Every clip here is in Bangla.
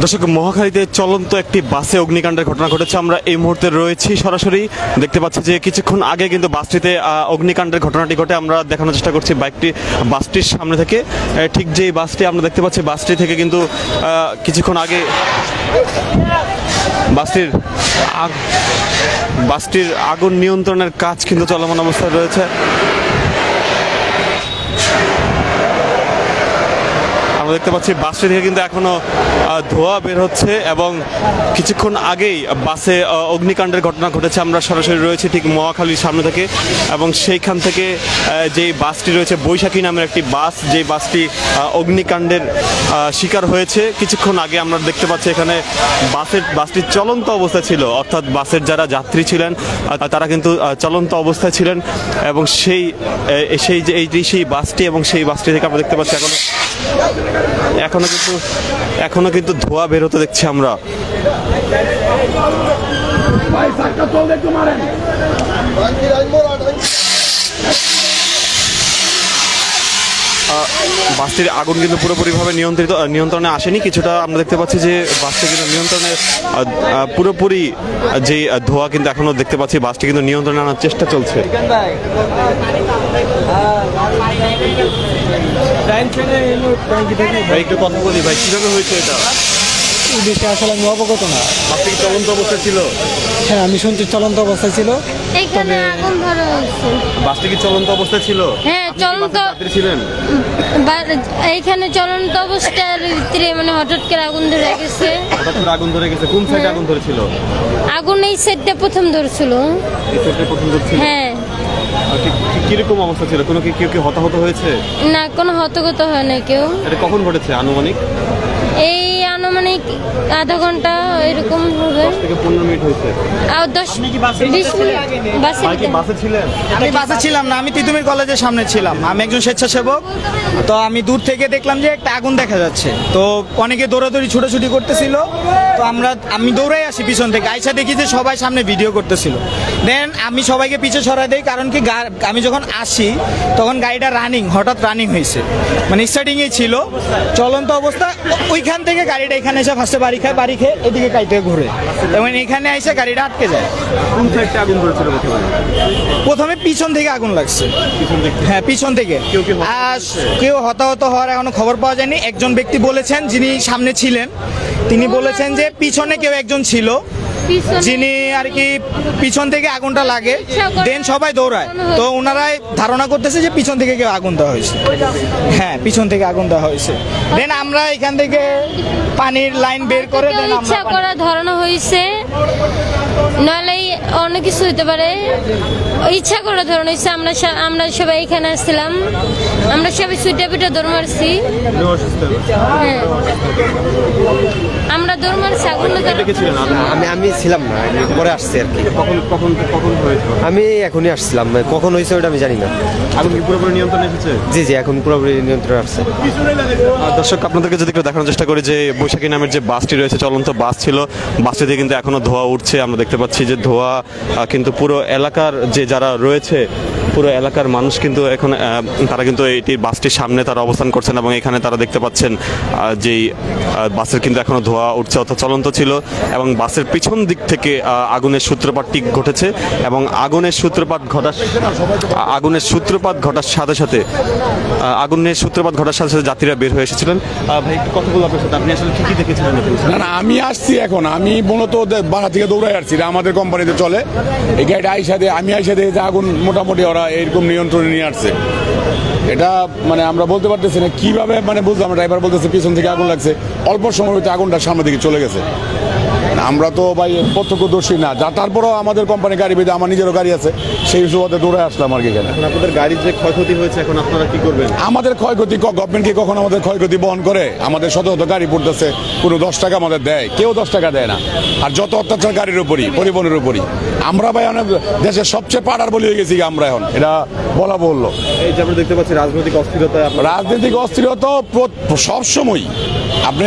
দর্শক, মহাখালীতে চলন্ত একটি বাসে অগ্নিকাণ্ডের ঘটনা ঘটেছে। আমরা এই মুহূর্তে রয়েছি সরাসরি, দেখতে পাচ্ছি যে কিছুক্ষণ আগে কিন্তু বাসটিতে অগ্নিকাণ্ডের ঘটনাটি ঘটে। আমরা দেখানোর চেষ্টা করছি বাসটির সামনে থেকে। ঠিক যে বাসটি আমরা দেখতে পাচ্ছি, বাসটি থেকে কিন্তু কিছুক্ষণ আগে বাসটির আগুন নিয়ন্ত্রণের কাজ কিন্তু চলমান অবস্থায় রয়েছে। আমরা দেখতে পাচ্ছি বাসটি থেকে কিন্তু এখনো ধোঁয়া বের হচ্ছে এবং কিছুক্ষণ আগেই বাসে অগ্নিকাণ্ডের ঘটনা ঘটেছে। আমরা সরাসরি রয়েছি ঠিক মহাখালীর সামনে থেকে এবং সেইখান থেকে যেই বাসটি রয়েছে বৈশাখী নামের একটি বাস, যেই বাসটি অগ্নিকাণ্ডের শিকার হয়েছে কিছুক্ষণ আগে। আমরা দেখতে পাচ্ছি এখানে বাসটি চলন্ত অবস্থায় ছিল, অর্থাৎ বাসের যারা যাত্রী ছিলেন তারা কিন্তু চলন্ত অবস্থায় ছিলেন এবং সেই বাসটি এবং সেই বাসটি থেকে আমরা দেখতে পাচ্ছি এখনো কিন্তু ধোঁয়া বেরোতে দেখছি আমরা। বাসটির আগুন কিন্তু পুরোপুরিভাবে নিয়ন্ত্রণে আসেনি। কিছুটা আমরা দেখতে পাচ্ছি যে বাসটি কিন্তু নিয়ন্ত্রণে পুরোপুরি যে ধোঁয়া কিন্তু এখনো দেখতে পাচ্ছি, বাসটি কিন্তু নিয়ন্ত্রণে আনার চেষ্টা চলছে। একটু কথা বলি ভাই, কিভাবে হয়েছে এটা? এই বিষয়ে আসলে আমি অবগত না। বাসটি কি চলন্ত অবস্থায় ছিল? হ্যাঁ, আমি শুনছি চলন্ত অবস্থায় ছিল। এখানে আগুন ধরা হয়েছে। বাসটি কি চলন্ত অবস্থায় ছিল? হ্যাঁ, চলন্ত ছিলেন। এইখানে চলন্ত অবস্থার ভিতরে মানে হঠাৎ করে আগুন ধরে গেছে। হঠাৎ করে আগুন ধরে গেছে? কোন সাইডে আগুন ধরেছিল? আগুন এই সাইডটা প্রথম ধরছিল। এই সাইডটা প্রথম ধরছিল? হ্যাঁ। কিরকম অবস্থা ছিল? কোনো কেউ কি হতাহত হয়েছে? না, কোনো হতাহত হয় না কেউ। এটা কখন ঘটেছে আনুমানিক? এই আনুমানিক আধা ঘন্টা এরকম হবে। 10 থেকে 15 মিনিট হয়েছে। আর 10-20 মিনিট বাসে ছিলেন? আমি বাসে ছিলাম না, আমি তিতুমির কলেজের সামনে ছিলাম। আমি একজন স্বেচ্ছাসেবক। তো আমি দূর থেকে দেখলাম যে একটা আগুন দেখা যাচ্ছে, তো অনেকে দৌড়াদৌড়ি ছুটাছুটি করতেছিল। তো আমি দৌড়াই আসি পিছন থেকে, আইসা দেখি যে সবাই সামনে ভিডিও করতেছিল। দেন আমি সবাইকে পিছে সরাই দিই, কারণ কি আমি যখন আসি তখন গাড়িটা হঠাৎ রানিং হয়েছে, মানে স্টার্টিংয়ে ছিল চলন্ত অবস্থা। ওইখান থেকে গাড়িটা এখানে এসে ফার্স্টে বাড়ি খেয়ে এদিকে কাইতে ঘুরে এবং এখানে এসে গাড়িটা আটকে যায়। কোন সাইডে আগুন ধরেছিল? প্রথমে পিছন থেকে আগুন লাগছে। হ্যাঁ, পিছন থেকে। কেউ হতাহত হওয়ার এখনো খবর পাওয়া যায়নি। একজন ব্যক্তি বলেছেন, যিনি সামনে ছিলেন, তিনি বলেছেন যে পিছনে কেউ একজন ছিল, যিনি আর কি পিছন থেকে আগুনটা লাগে, দেন সবাই দৌড়ায়। তো ওনারাই ধারণা করতেছে যে পিছন থেকে কেউ আগুন দেওয়া হয়েছে। হ্যাঁ, পিছন থেকে আগুন দেওয়া হয়েছে। দেন আমরা এখান থেকে পানির লাইন বের করে ইচ্ছা করে ধরানো হয়েছে, নাহলে অনেক কিছু হতে পারে। ইচ্ছা করে ধরানো হয়েছে। আমরা সবাই এখানে আসছিলাম, আমরা সবাই সুইটা পিঠা দৌড় মারছি। হ্যাঁ, আমরা দৌড় মারছি। আমি ছিলাম না, পরে আসছি আর কি। কখন হয়েছে? আমি এখনই আসছিলাম, কখন হয়েছে ওটা আমি জানি না। আগুন কি পুরোপুরি নিয়ন্ত্রণে এসেছে? জি, এখন পুরোপুরি নিয়ন্ত্রণে আসছে। দর্শক, আপনাদেরকে যদি একটু দেখানোর চেষ্টা করি যে বৈশাখী নামের যে বাসটি রয়েছে, চলন্ত বাস ছিল, বাসটিতে কিন্তু এখনো ধোঁয়া উঠছে। আমরা দেখতে পাচ্ছি যে ধোঁয়া কিন্তু পুরো এলাকার যে যারা রয়েছে, পুরো এলাকার মানুষ কিন্তু এখন তারা কিন্তু এইটি বাসটির সামনে তারা অবস্থান করছেন এবং এখানে তারা দেখতে পাচ্ছেন যেই বাসের কিন্তু এখনো ধোঁয়া উঠছে, অর্থাৎ চলন্ত ছিল। এবং বাসের পিছন দিক থেকে আগুনের সূত্রপাতটি ঘটেছে এবং আগুনের সূত্রপাত ঘটার সাথে সাথে যাত্রীরা বের হয়ে এসেছিলেন। ভাই, একটু কথা বলবো আপনার সাথে। আপনি আসলে কি দেখেছিলেন? না, আমি আসছি এখন। আমি মূলত বাসা থেকে দৌড়াই আসছি, আমাদের কোম্পানিতে চলে এই গাড়িটা। আমি আইসা দেখি যে আগুন মোটামুটি ওরা এরকম নিয়ন্ত্রণে নিয়ে আসছে। এটা মানে আমরা বলতে পারতেছি না কিভাবে, মানে বুঝলাম। ড্রাইভার বলতেছে পিছন থেকে আগুন লাগছে, অল্প সময় হইতে আগুনটা সামনের দিকে চলে গেছে। আমরা তো ভাই প্রত্যক্ষদর্শী না, তারপরেও আমাদের কোম্পানি গাড়ি বেঁধে আমার নিজেরও গাড়ি আছে, সেই সুবাদে দৌড়ে আসলাম আর কি। এখানে আপনাদের গাড়ির যে ক্ষয়ক্ষতি হয়েছে, এখন আপনারা কি করবেন? আমাদের ক্ষয়ক্ষতি গভর্নমেন্ট কি কখন আমাদের ক্ষয়ক্ষতি বহন করে? আমাদের শত শত গাড়ি পড়তেছে, কোনো 10 টাকা আমাদের দেয়? কেউ 10 টাকা দেয় না। আর যত অত্যাচার গাড়ির উপরই, পরিবহনের উপরই। আমরা ভাই অনেক দেশের সবচেয়ে পাড়ার বলি হয়ে গেছি আমরা এখন, এটা বলা বললো। এই যে আমরা দেখতে পাচ্ছি রাজনৈতিক অস্থিরতা সবসময়। আপনি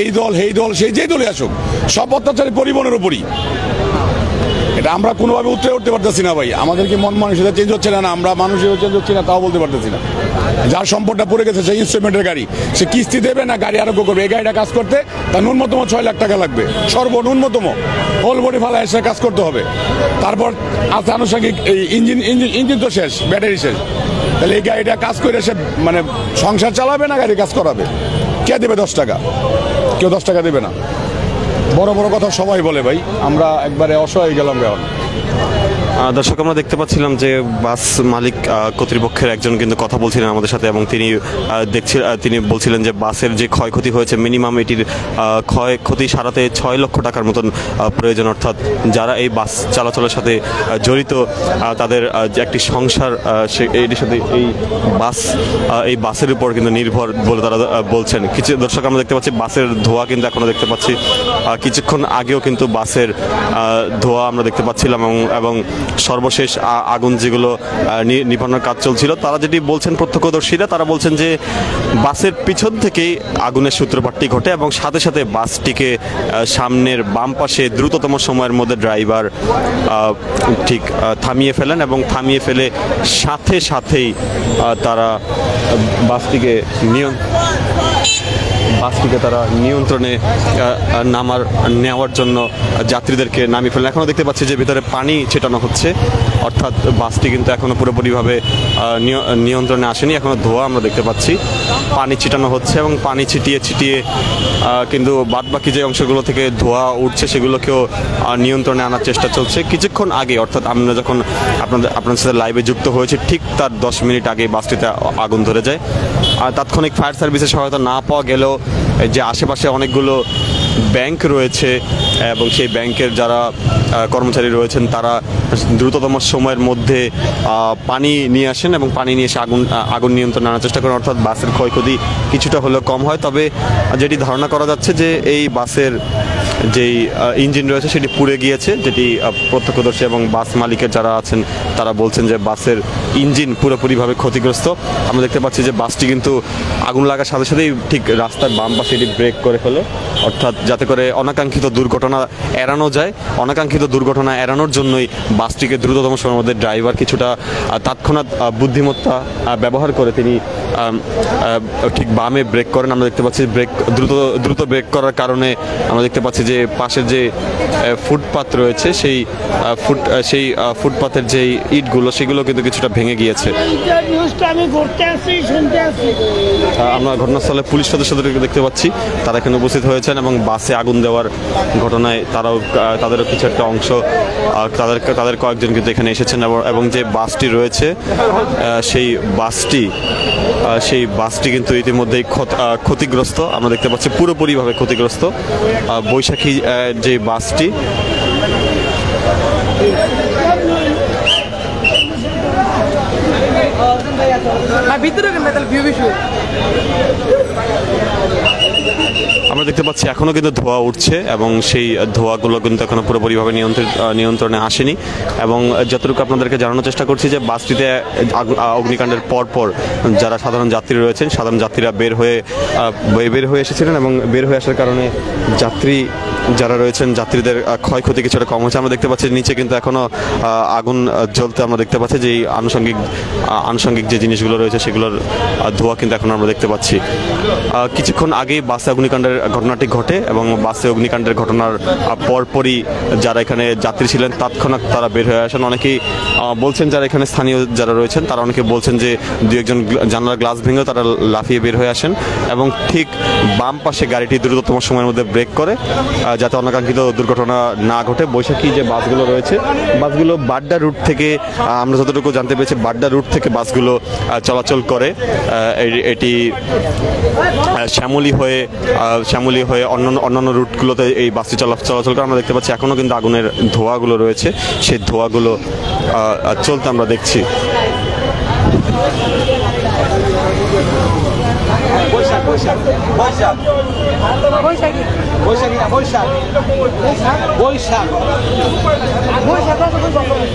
এই দল, সেই দল, সেই যেই দলে আসুক, সব অত্যাচারী পরিবহনের উপরই। এটা আমরা কোনোভাবে উঠতে পারতেছি না ভাই। আমাদের কি মন মানসিকতা চেঞ্জ হচ্ছে না, আমরা মানুষের চেঞ্জ হচ্ছে না, তাও বলতে পারতেছি না। যার সম্পদটা পড়ে গেছে সেই ইনস্ট্রুমেন্টের গাড়ি, সে কিস্তি দেবে না গাড়ি আরোগ্য করবে। এই গাড়িটা কাজ করতে তার ন্যূনতম 6 লাখ টাকা লাগবে, সর্বন্যূনতম। হোল বডি ফালা এসে কাজ করতে হবে। তারপর আছে আনুষঙ্গিক ইঞ্জিন তো শেষ, ব্যাটারি শেষ। তাহলে এই গাড়িটা কাজ করে সে মানে সংসার চালাবে না গাড়ি কাজ করাবে? কে দেবে 10 টাকা? কেউ 10 টাকা দেবে না। বড় বড় কথা সবাই বলে ভাই, আমরা একবারে অসহায় গেলাম এখন। দর্শক, আমরা দেখতে পাচ্ছিলাম যে বাস মালিক কর্তৃপক্ষের একজন কিন্তু কথা বলছিলেন আমাদের সাথে, এবং তিনি বলছিলেন যে বাসের যে ক্ষয়ক্ষতি হয়েছে মিনিমাম এটির ক্ষয়ক্ষতি সারাতে 6 লক্ষ টাকার মতন প্রয়োজন। অর্থাৎ যারা এই বাস চলাচলের সাথে জড়িত তাদের যে একটি সংসার এটির সাথে এই বাসের উপর কিন্তু নির্ভর বলে তারা বলছেন। কিছু দর্শক, আমরা দেখতে পাচ্ছি বাসের ধোঁয়া কিন্তু এখনো দেখতে পাচ্ছি। কিছুক্ষণ আগেও কিন্তু বাসের ধোঁয়া আমরা দেখতে পাচ্ছিলাম, এবং সর্বশেষ আগুন যেগুলো নিভানোর কাজ চলছিল, তারা যেটি বলছেন প্রত্যক্ষদর্শীরা, তারা বলছেন যে বাসের পিছন থেকেই আগুনের সূত্রপাতটি ঘটে এবং সাথে সাথে বাসটিকে সামনের বাম পাশে দ্রুততম সময়ের মধ্যে ড্রাইভার ঠিক থামিয়ে ফেলেন, এবং থামিয়ে ফেলে সাথে সাথেই তারা বাসটিকে তারা নিয়ন্ত্রণে নেওয়ার জন্য যাত্রীদেরকে নামিয়ে ফেলেন। এখনও দেখতে পাচ্ছি যে ভিতরে পানি ছেটানো হচ্ছে, অর্থাৎ বাসটি কিন্তু এখনও পুরোপুরিভাবে নিয়ন্ত্রণে আসেনি। এখনও ধোঁয়া আমরা দেখতে পাচ্ছি, পানি ছিটানো হচ্ছে, এবং পানি ছিটিয়ে কিন্তু বাদবাকি যে অংশগুলো থেকে ধোঁয়া উঠছে সেগুলোকেও নিয়ন্ত্রণে আনার চেষ্টা চলছে। কিছুক্ষণ আগে, অর্থাৎ আমরা যখন আপনাদের সাথে লাইভে যুক্ত হয়েছি, ঠিক তার 10 মিনিট আগে বাসটিতে আগুন ধরে যায়। আর তাৎক্ষণিক ফায়ার সার্ভিসের সহায়তা না পাওয়া গেলেও যে আশেপাশে অনেকগুলো ব্যাংক রয়েছে এবং সেই ব্যাংকের যারা কর্মচারী রয়েছেন তারা দ্রুততম সময়ের মধ্যে পানি নিয়ে আসেন এবং পানি নিয়ে এসে আগুন নিয়ন্ত্রণে আনার চেষ্টা করেন, অর্থাৎ বাসের ক্ষয়ক্ষতি কিছুটা হলেও কম হয়। তবে যেটি ধারণা করা যাচ্ছে যে এই বাসের যেই ইঞ্জিন রয়েছে সেটি পুড়ে গিয়েছে, যেটি প্রত্যক্ষদর্শী এবং বাস মালিকের যারা আছেন তারা বলছেন যে বাসের ইঞ্জিন পুরোপুরিভাবে ক্ষতিগ্রস্ত। আমরা দেখতে পাচ্ছি যে বাসটি কিন্তু আগুন লাগার সাথে সাথেই ঠিক রাস্তার বাম পাশে এটি ব্রেক করে ফেলে, অর্থাৎ যাতে করে অনাকাঙ্ক্ষিত দুর্ঘটনা এড়ানো যায়। অনাকাঙ্ক্ষিত দুর্ঘটনা এড়ানোর জন্যই বাসটিকে দ্রুততম সময়ের মধ্যে ড্রাইভার কিছুটা তৎক্ষণাৎ বুদ্ধিমত্তা ব্যবহার করে তিনি ঠিক বামে ব্রেক করেন। আমরা দেখতে পাচ্ছি দ্রুত ব্রেক করার কারণে আমরা দেখতে পাচ্ছি যে পাশের যে ফুটপাত রয়েছে সেই ফুটপাতের যে ইটগুলো সেগুলো কিন্তু কিছুটা ভেঙে গিয়েছে। আমরা ঘটনাস্থলে পুলিশ সদস্যদেরকে দেখতে পাচ্ছি, তারা এখানে উপস্থিত হয়েছেন এবং বাসে আগুন দেওয়ার ঘটনায় তাদেরও কিছু একটা অংশ তাদের কয়েকজন কিন্তু এখানে এসেছেন, এবং যে বাসটি রয়েছে সেই বাসটি কিন্তু ইতিমধ্যেই ক্ষতিগ্রস্ত। আমরা দেখতে পাচ্ছি পুরোপুরিভাবে ক্ষতিগ্রস্ত বৈশাখী যে বাসটি। আমরা দেখতে পাচ্ছি এখনো কিন্তু ধোঁয়া উঠছে এবং সেই ধোঁয়াগুলো কিন্তু এখনো পুরোপুরিভাবে নিয়ন্ত্রণে আসেনি। এবং যতটুকু আপনাদেরকে জানানোর চেষ্টা করছি যে বাসটিতে অগ্নিকাণ্ডের পরপর যারা সাধারণ যাত্রী রয়েছেন, সাধারণ যাত্রীরা বের হয়ে এসেছিলেন এবং বের হয়ে আসার কারণে যাত্রী যারা রয়েছেন যাত্রীদের ক্ষয়ক্ষতি কিছুটা কম হচ্ছে। আমরা দেখতে পাচ্ছি নিচে কিন্তু এখনো আগুন জ্বলতে আমরা দেখতে পাচ্ছি যে আনুষঙ্গিক যে জিনিসগুলো রয়েছে সেগুলোর ধোঁয়া কিন্তু এখন আমরা দেখতে পাচ্ছি। কিছুক্ষণ আগেই বাসে অগ্নিকাণ্ডের ঘটনাটি ঘটে এবং বাসে অগ্নিকাণ্ডের ঘটনার পরপরই যারা এখানে যাত্রী ছিলেন তৎক্ষণাৎ তারা বের হয়ে আসেন। অনেকেই বলছেন, যারা এখানে স্থানীয় যারা রয়েছেন তারা অনেকে বলছেন যে দু একজন জানালার গ্লাস ভেঙেও তারা লাফিয়ে বের হয়ে আসেন এবং ঠিক বাম পাশে গাড়িটি দ্রুততম সময়ের মধ্যে ব্রেক করে যাতে অনাকাঙ্ক্ষিত দুর্ঘটনা না ঘটে। বৈশাখী যে বাসগুলো রয়েছে, বাসগুলো বাড্ডা রুট থেকে, আমরা যতটুকু জানতে পেরেছি বাড্ডা রুট থেকে বাসগুলো চলাচল করে। এটি শ্যামলী হয়ে অন্যান্য রুটগুলোতে এই বাসটি চলাচল করে। আমরা দেখতে পাচ্ছি এখনও কিন্তু আগুনের ধোঁয়াগুলো রয়েছে, সেই ধোঁয়াগুলো চলতে আমরা দেখছি। বৈশাখ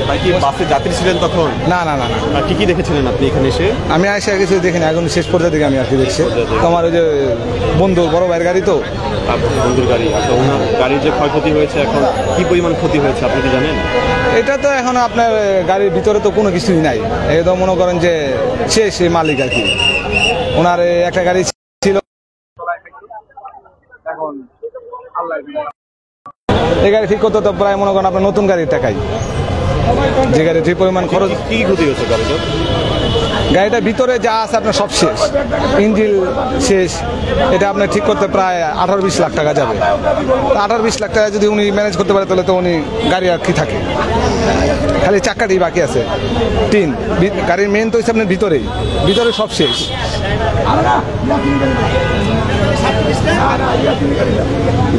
ভাই কি বাসে যাত্রী ছিলেন তখন? না না না না, আর কি কি দেখেছিলেন আপনি এখানে এসে? আমি আইসা কিছু দেখিনি, এখন শেষ পর্যায়ে দিকে আমি আর কি দেখছি। তো আমার ওই যে বন্ধু বড় ভাইয়ের গাড়ি, তো আপনার বন্ধুর গাড়ি, আচ্ছা ওনার গাড়ির যে ক্ষয়ক্ষতি হয়েছে এখন কি পরিমাণ ক্ষতি হয়েছে আপনি কি জানেন? এটা তো এখন আপনার গাড়ির ভিতরে তো কোনো কিছুই নাই, এই তো মনে করেন যে শেষ মালিক আর কি। ওনার একটা গাড়ি ছিল, এই গাড়ি ঠিক করতে তো প্রায় মনে করেন আপনার নতুন গাড়ির টাকাই, যে গাড়ি যে পরিমাণ খরচ। কি ক্ষতি হয়েছে গাড়িটা? গাড়িটার ভিতরে যা আছে আপনার সব শেষ, ইঞ্জিন শেষ। এটা আপনার ঠিক করতে প্রায় 18-20 লাখ টাকা যাবে। 18-20 লাখ টাকা যদি উনি ম্যানেজ করতে পারে তাহলে তো উনি গাড়ি আর কি থাকে, খালি চাকাটি বাকি আছে। টিন গাড়ির মেন তো হচ্ছে আপনার ভিতরে সব শেষ।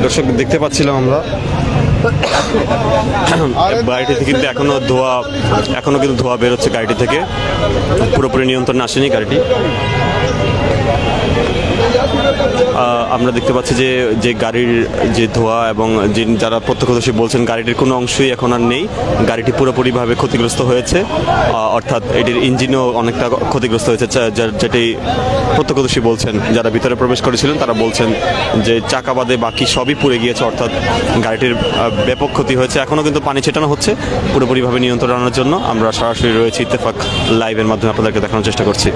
দর্শক দেখতে পাচ্ছিলাম আমরা গাড়িটি কিন্তু এখনো কিন্তু ধোঁয়া বেরোচ্ছে গাড়িটি থেকে, পুরোপুরি নিয়ন্ত্রণে আসেনি গাড়িটি। আমরা দেখতে পাচ্ছি যে গাড়ির যে ধোঁয়া এবং যারা প্রত্যক্ষদর্শী বলছেন গাড়িটির কোনো অংশই এখন আর নেই, গাড়িটি পুরোপুরিভাবে ক্ষতিগ্রস্ত হয়েছে, অর্থাৎ এটির ইঞ্জিনও অনেকটা ক্ষতিগ্রস্ত হয়েছে, যেটি প্রত্যক্ষদর্শী বলছেন। যারা ভিতরে প্রবেশ করেছিলেন তারা বলছেন যে চাকা বাদে বাকি সবই পুড়ে গিয়েছে, অর্থাৎ গাড়িটির ব্যাপক ক্ষতি হয়েছে। এখনও কিন্তু পানি ছেটানো হচ্ছে পুরোপুরিভাবে নিয়ন্ত্রণ আনার জন্য। আমরা সরাসরি রয়েছি ইত্তেফাক লাইভের মাধ্যমে আপনাদেরকে দেখানোর চেষ্টা করছি।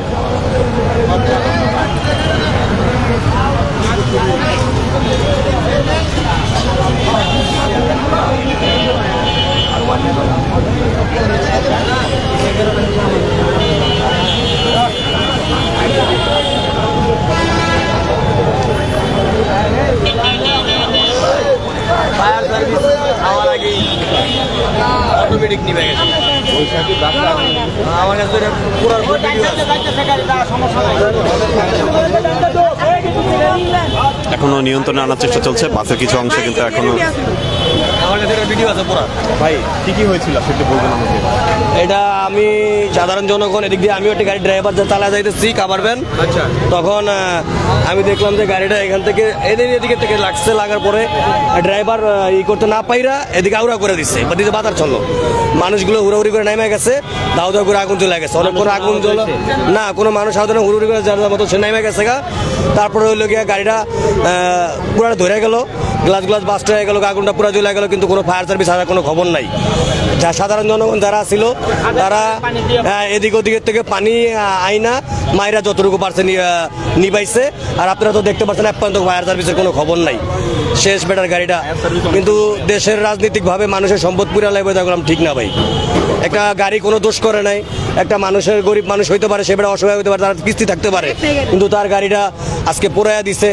অটোমেটিক নিবে গেছে আমার কাছে পুরো এখনো নিয়ন্ত্রণে আনার চেষ্টা চলছে, বাসের কিছু অংশ কিন্তু এখনো। আমার কাছে ভিডিও আছে পুরো। ভাই কি হয়েছিল সেটা বলবেন আমাকে? এটা আমি সাধারণ জনগণ, এদিক দিয়ে আমিও একটা গাড়ি ড্রাইভার চালা যাইতেছি কাভার ভ্যান। আচ্ছা, তখন আমি দেখলাম যে গাড়িটা এখান থেকে এদিকে থেকে লাগার পরে ড্রাইভার করতে না পাইরা এদিকে আউরা করে দিচ্ছে, বা দিতে বাতার চললো, মানুষগুলো হুড়াহুড়ি করে নেমে গেছে, দাও দাও করে আগুন চলে গেছে। অনেক করে আগুন জ্বলো না, কোনো মানুষ সাধারণ হুড়ুড়ি করে যার মতো সে নেমে গেছে গা। তারপরে হইলো গিয়া গাড়িটা পুরো ধরে গেল, গ্লাস বাস্ট হয়ে গেল, আগুনটা পুরো জ্বলে গেল, কিন্তু কোনো ফায়ার সার্ভিস আসার কোনো খবর নাই। যা সাধারণ জনগণ যারা ছিল তারা এদিক ওদিকের থেকে পানি আইনা মায়েরা যতটুকু পারছে নিবাইছে। আর আপনারা তো দেখতে পাচ্ছেন এখন তো ফায়ার সার্ভিসের কোনো খবর নাই, শেষ বেটার গাড়িটা। কিন্তু দেশের রাজনৈতিকভাবে মানুষের সম্পদ পুরা লাগবে, দেখলাম ঠিক না ভাই। একটা গাড়ি কোনো দোষ করে নাই, একটা মানুষের গরিব মানুষ হইতে পারে, সে বেটা অসহায় হতে পারে, তার কিস্তি থাকতে পারে, কিন্তু তার গাড়িটা আজকে পোড়াইয়া দিছে,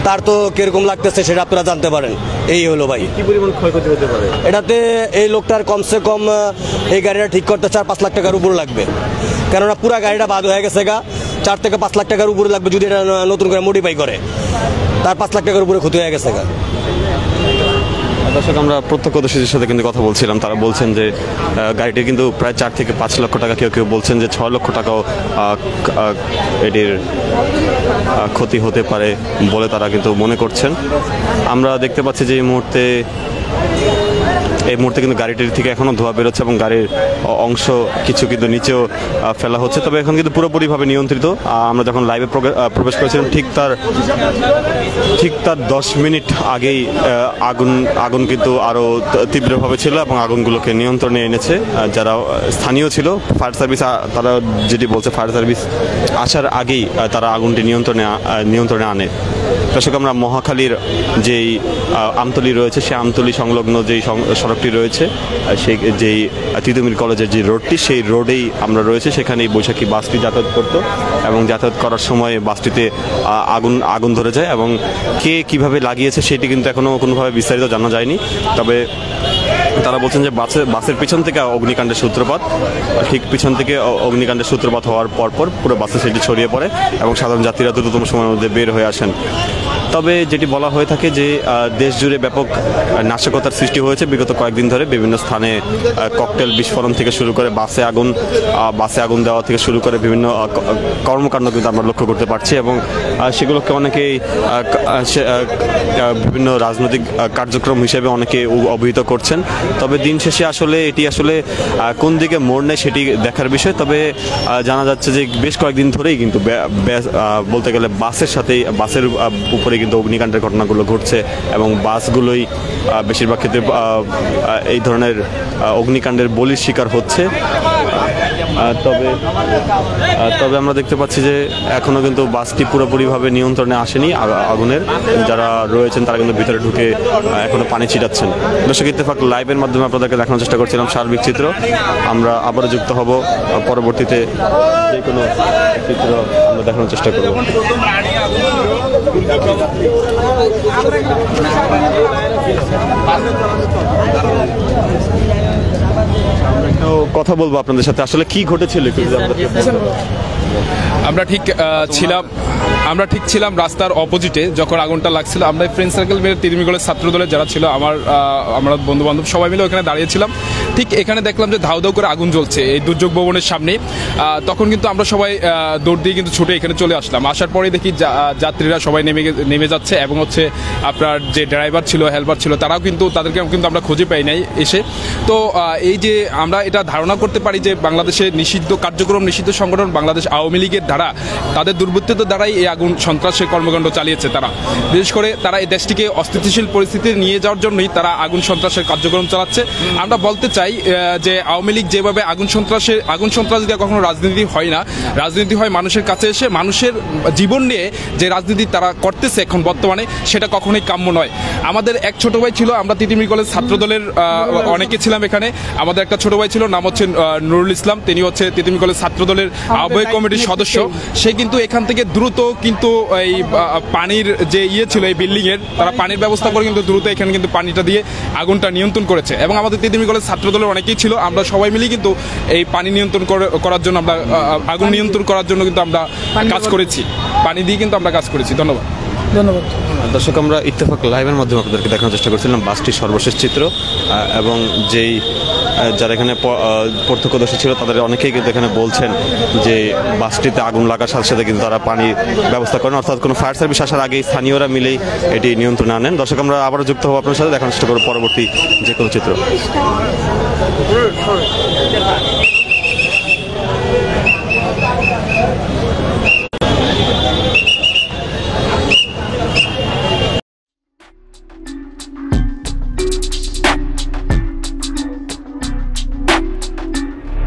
তার তো কিরকম লাগতেছে সেটা আপনারা জানতে পারেন। এই হলো ভাই, কি পরিমাণ ক্ষয়ক্ষতি হতে পারে এটাতে এই লোকটার কমসে কম এই গাড়িটা ঠিক করতে 4-5 লাখ টাকার উপর লাগবে, কেননা পুরা গাড়িটা বাদ হয়ে গেছে গা। 4 থেকে 5 লাখ টাকার উপরে লাগবে যদি এটা নতুন করে মডিফাই করে, তার 5 লাখ টাকার উপরে ক্ষতি হয়ে গেছে গা। দর্শক আমরা প্রত্যক্ষদর্শীদের সাথে কিন্তু কথা বলছিলাম, তারা বলছেন যে গাড়িটির কিন্তু প্রায় 4 থেকে 5 লক্ষ টাকা, কেউ বলছেন যে 6 লক্ষ টাকাও এটির ক্ষতি হতে পারে বলে তারা কিন্তু মনে করছেন। আমরা দেখতে পাচ্ছি যে এই মুহূর্তে কিন্তু গাড়িটির থেকে এখনও ধোঁয়া বেরোচ্ছে এবং গাড়ির অংশ কিছু কিন্তু নিচেও ফেলা হচ্ছে, তবে এখন কিন্তু পুরোপুরিভাবে নিয়ন্ত্রিত। আমরা যখন লাইভে প্রবেশ করেছিলাম ঠিক তার 10 মিনিট আগেই আগুন কিন্তু আরও তীব্রভাবে ছিল এবং আগুনগুলোকে নিয়ন্ত্রণে এনেছে যারা স্থানীয় ছিল। ফায়ার সার্ভিস তারা যেটি বলছে, ফায়ার সার্ভিস আসার আগেই তারা আগুনটি নিয়ন্ত্রণে আনে। দর্শক আমরা মহাখালীর যেই আমতলী রয়েছে, সেই আমতলী সংলগ্ন যেই সড়কটি রয়েছে, সেই যেই তিতুমির কলেজের যে রোডটি, সেই রোডেই আমরা রয়েছে। সেখানে এই বৈশাখী বাসটি যাতায়াত করত এবং যাতায়াত করার সময় বাসটিতে আগুন ধরে যায় এবং কে কিভাবে লাগিয়েছে সেটি কিন্তু এখনও কোনোভাবে বিস্তারিত জানা যায়নি। তবে তারা বলছেন যে বাসের পিছন থেকে অগ্নিকাণ্ডের সূত্রপাত, ঠিক পিছন থেকে অগ্নিকাণ্ডের সূত্রপাত হওয়ার পরপর পুরো বাসে সেটি ছড়িয়ে পড়ে এবং সাধারণ যাত্রীরা দ্রুততম সময়ের মধ্যে বের হয়ে আসেন। তবে যেটি বলা হয়ে থাকে যে দেশ জুড়ে ব্যাপক নাশকতার সৃষ্টি হয়েছে বিগত কয়েকদিন ধরে। বিভিন্ন স্থানে ককটেল বিস্ফোরণ থেকে শুরু করে বাসে আগুন দেওয়া থেকে শুরু করে বিভিন্ন কর্মকাণ্ড কিন্তু আমরা লক্ষ্য করতে পারছি, এবং সেগুলোকে অনেকেই বিভিন্ন রাজনৈতিক কার্যক্রম হিসেবে অনেকে অভিহিত করছেন। তবে দিন শেষে আসলে এটি আসলে কোন দিকে মোড় নেয় সেটি দেখার বিষয়। তবে জানা যাচ্ছে যে বেশ কয়েকদিন ধরেই কিন্তু বলতে গেলে বাসের উপরে কিন্তু অগ্নিকাণ্ডের ঘটনাগুলো ঘটছে, এবং বাসগুলোই বেশিরভাগ ক্ষেত্রে এই ধরনের অগ্নিকাণ্ডের বলির শিকার হচ্ছে। তবে আমরা দেখতে পাচ্ছি যে এখনো কিন্তু বাসটি পুরোপুরিভাবে নিয়ন্ত্রণে আসেনি। আগুনের যারা রয়েছেন তারা কিন্তু ভিতরে ঢুকে এখনো পানি ছিটাচ্ছেন। দর্শক, ইত্তেফাক লাইভের মাধ্যমে আপনাদেরকে দেখানোর চেষ্টা করছিলাম সার্বিক চিত্র। আমরা আবারও যুক্ত হব পরবর্তীতে, যে কোনো চিত্র আমরা দেখানোর চেষ্টা করব। কথা বলবো আপনাদের সাথে, আসলে কি ঘটেছিল একটু যদি আমরা ঠিক ছিলাম রাস্তার অপোজিটে যখন আগুনটা লাগছিল। আমরা ফ্রেন্ড সার্কেল মিলে তিতুমির কলেজ ছাত্র দলের যারা ছিল আমরা বন্ধু বান্ধব সবাই মিলে ওখানে দাঁড়িয়েছিলাম। ঠিক এখানে দেখলাম যে ধাউ ধাউ করে আগুন জ্বলছে এই দুর্যোগ ভবনের সামনে। তখন কিন্তু আমরা সবাই দৌড় দিয়ে কিন্তু ছুটে এখানে চলে আসলাম। আসার পরে দেখি যাত্রীরা সবাই নেমে যাচ্ছে, এবং হচ্ছে আপনার যে ড্রাইভার ছিল, হেল্পার ছিল, তাদেরকে কিন্তু আমরা খুঁজে পাই নাই এসে। তো এই যে আমরা এটা ধারণা করতে পারি যে বাংলাদেশে নিষিদ্ধ সংগঠন বাংলাদেশ আওয়ামী লীগের দ্বারা, তাদের দুর্বৃত্তদের দ্বারাই এই আগুন সন্ত্রাসের কর্মকাণ্ড চালিয়েছে তারা। বিশেষ করে তারা এই দেশটিকে অস্থিতিশীল পরিস্থিতিতে নিয়ে যাওয়ার জন্যই তারা আগুন সন্ত্রাসের কার্যক্রম চালাচ্ছে। আমরা বলতে চাই যে আওয়ামী লীগ যেভাবে আগুন সন্ত্রাস দিয়ে কখনো রাজনীতি হয় না, রাজনীতি হয় মানুষের কাছে এসে। মানুষের জীবন নিয়ে যে রাজনীতি তারা করতেছে এখন বর্তমানে, সেটা কখনোই কাম্য নয়। আমাদের এক ছোট ভাই ছিল, আমরা তিতুমির কলেজ ছাত্র দলের অনেকে ছিলাম এখানে। আমাদের একটা ছোট ভাই ছিল, নাম হচ্ছে নুরুল ইসলাম, তিনি হচ্ছে তিতুমির কলেজ ছাত্র দলের আহ্বায়ক কমিটির সদস্য। সে কিন্তু এখান থেকে দ্রুত কিন্তু এই পানির যে ছিল এই বিল্ডিং এর, তারা পানির ব্যবস্থা করে কিন্তু দ্রুত এখানে কিন্তু পানিটা দিয়ে আগুনটা নিয়ন্ত্রণ করেছে। এবং আমাদের তিতুমির কলেজ ছাত্র দলের অনেকেই ছিল, আমরা সবাই মিলে কিন্তু এই পানি নিয়ন্ত্রণ করার জন্য, আমরা আগুন নিয়ন্ত্রণ করার জন্য কিন্তু আমরা কাজ করেছি, পানি দিয়ে কিন্তু আমরা কাজ করেছি। ধন্যবাদ। দর্শক, আমরা ইত্তেফাক লাইভের মাধ্যমে আপনাদেরকে দেখানোর চেষ্টা করছিলাম বাসটির সর্বশেষ চিত্র, এবং যারা এখানে প্রত্যক্ষদর্শী ছিল তাদের অনেকেই কিন্তু এখানে বলছেন যে বাসটিতে আগুন লাগার সাথে সাথে কিন্তু তারা পানির ব্যবস্থা করেন, অর্থাৎ কোনো ফায়ার সার্ভিস আসার আগেই স্থানীয়রা মিলেই এটি নিয়ন্ত্রণে আনেন। দর্শক, আমরা আবারও যুক্ত হব আপনার সাথে, দেখানোর চেষ্টা করব পরবর্তী যে কোনো চিত্র।